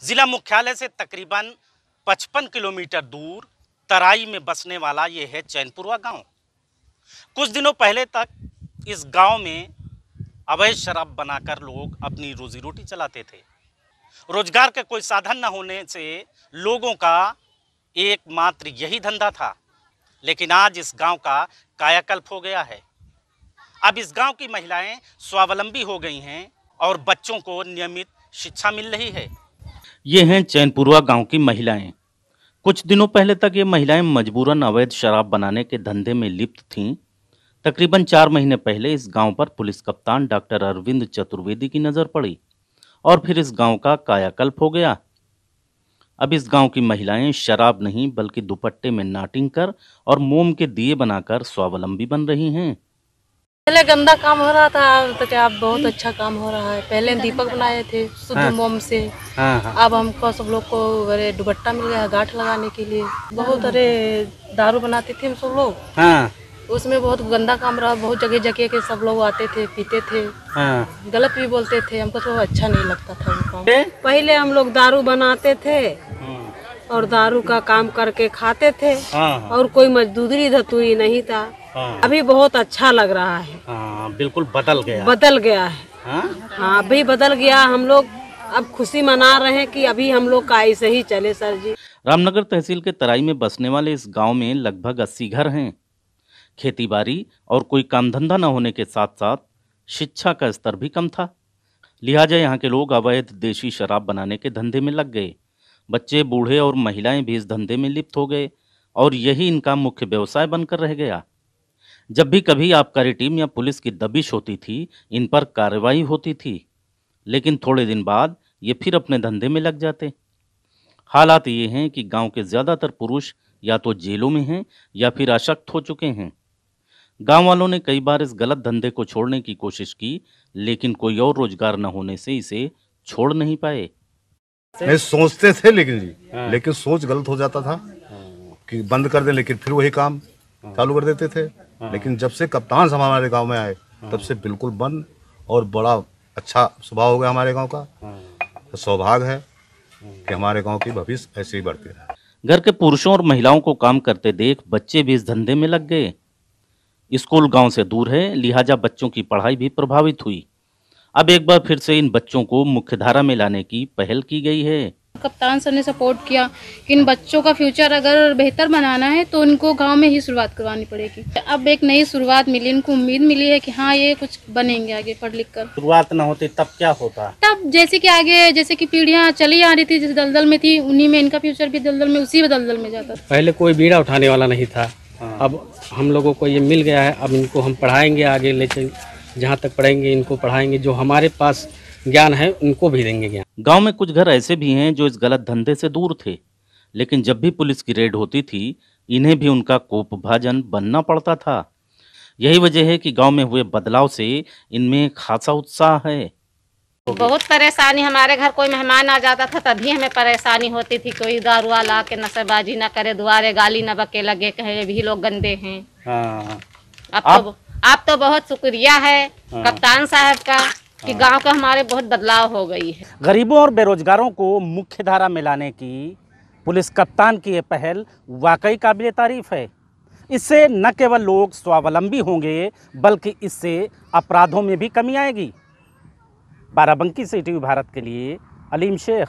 जिला मुख्यालय से तकरीबन 55 किलोमीटर दूर तराई में बसने वाला ये है चैनपुरवा गांव। कुछ दिनों पहले तक इस गांव में अवैध शराब बनाकर लोग अपनी रोजी रोटी चलाते थे। रोजगार का कोई साधन न होने से लोगों का एकमात्र यही धंधा था, लेकिन आज इस गांव का कायाकल्प हो गया है। अब इस गांव की महिलाएं स्वावलंबी हो गई हैं और बच्चों को नियमित शिक्षा मिल रही है। ये हैं चैनपुरवा गांव की महिलाएं। कुछ दिनों पहले तक ये महिलाएं मजबूरन अवैध शराब बनाने के धंधे में लिप्त थीं। तकरीबन 4 महीने पहले इस गांव पर पुलिस कप्तान डॉक्टर अरविंद चतुर्वेदी की नज़र पड़ी और फिर इस गांव का कायाकल्प हो गया। अब इस गांव की महिलाएं शराब नहीं बल्कि दुपट्टे में नाटिंग कर और मोम के दिए बनाकर स्वावलंबी बन रही हैं। पहले गंदा काम हो रहा था, तो क्या अब बहुत अच्छा काम हो रहा है। पहले हम दीपक बनाए थे शुद्ध मोम से। अब हमको सब लोग को अरे दुपट्टा मिल गया गांठ लगाने के लिए। बहुत अरे दारू बनाते थे हम सब लोग। उसमें बहुत गंदा काम रहा। बहुत जगह जगह के सब लोग आते थे, पीते थे, गलत भी बोलते थे। हमको तो अच्छा नहीं लगता था वो काम। पहले हम लोग दारू बनाते थे और दारू का काम करके खाते थे और कोई मजदूरी धतूरी नहीं था। अभी बहुत अच्छा लग रहा है। बिल्कुल बदल गया है। हाँ अभी बदल गया। हम लोग अब खुशी मना रहे हैं कि अभी हम लोग का ऐसे ही चले सर जी। रामनगर तहसील के तराई में बसने वाले इस गांव में लगभग 80 घर हैं। खेतीबाड़ी और कोई काम धंधा न होने के साथ साथ शिक्षा का स्तर भी कम था। लिहाजा यहाँ के लोग अवैध देशी शराब बनाने के धंधे में लग गए। बच्चे, बूढ़े और महिलाएं भी इस धंधे में लिप्त हो गए और यही इनका मुख्य व्यवसाय बनकर रह गया। जब भी कभी आबकारी टीम या पुलिस की दबिश होती थी, इन पर कार्रवाई होती थी, लेकिन थोड़े दिन बाद ये फिर अपने धंधे में लग जाते। हालात ये हैं कि गांव के ज़्यादातर पुरुष या तो जेलों में हैं या फिर अशक्त हो चुके हैं। गांव वालों ने कई बार इस गलत धंधे को छोड़ने की कोशिश की, लेकिन कोई और रोजगार न होने से इसे छोड़ नहीं पाए। नहीं सोचते थे लेकिन सोच गलत हो जाता था कि बंद कर दे, लेकिन फिर वही काम चालू कर देते थे। लेकिन जब से कप्तान साहब हमारे गांव में आए तब से बिल्कुल बंद और बड़ा अच्छा स्वभाव हो गया हमारे गांव का। तो सौभाग्य है कि हमारे गांव की भविष्य ऐसे ही बढ़ती है। घर के पुरुषों और महिलाओं को काम करते देख बच्चे भी इस धंधे में लग गए। स्कूल गांव से दूर है, लिहाजा बच्चों की पढ़ाई भी प्रभावित हुई। अब एक बार फिर से इन बच्चों को मुख्यधारा में लाने की पहल की गई है। कप्तान सर ने सपोर्ट किया कि इन बच्चों का फ्यूचर अगर बेहतर बनाना है तो इनको गांव में ही शुरुआत करवानी पड़ेगी। अब एक नई शुरुआत मिली, इनको उम्मीद मिली है कि हाँ ये कुछ बनेंगे आगे पढ़ लिख कर। शुरुआत न होती तब क्या होता? तब जैसे कि आगे जैसे कि पीढ़ियां चली आ रही थी, जिस दलदल में थी उन्हीं में इनका फ्यूचर भी दलदल में उसी दलदल में जाता था। पहले कोई बीड़ा उठाने वाला नहीं था। अब हम लोगों को ये मिल गया है। अब इनको हम पढ़ाएंगे आगे, लेकिन जहाँ तक पढ़ेंगे इनको पढ़ाएंगे। जो हमारे पास ज्ञान है उनको भी देंगे ज्ञान। गांव में कुछ घर ऐसे भी हैं जो इस गलत धंधे से दूर थे, लेकिन जब भी पुलिस की रेड होती थी इन्हें भी उनका कोपभाजन बनना पड़ता था। यही वजह है कि गांव में हुए बदलाव से इनमें खासा उत्साह है। बहुत परेशानी, हमारे घर कोई मेहमान आ जाता था तभी हमें परेशानी होती थी। कोई दारू वाला के नशेबाजी ना करे, दुआरे गाली न बके लगे, कहे ये भी लोग गंदे हैं। अब तो बहुत शुक्रिया है कप्तान साहब का कि गांव का हमारे बहुत बदलाव हो गई है। गरीबों और बेरोजगारों को मुख्य धारा में लाने की पुलिस कप्तान की ये पहल वाकई काबिल तारीफ है। इससे न केवल लोग स्वावलंबी होंगे बल्कि इससे अपराधों में भी कमी आएगी। बाराबंकी से टीवी भारत के लिए अलीम शेख।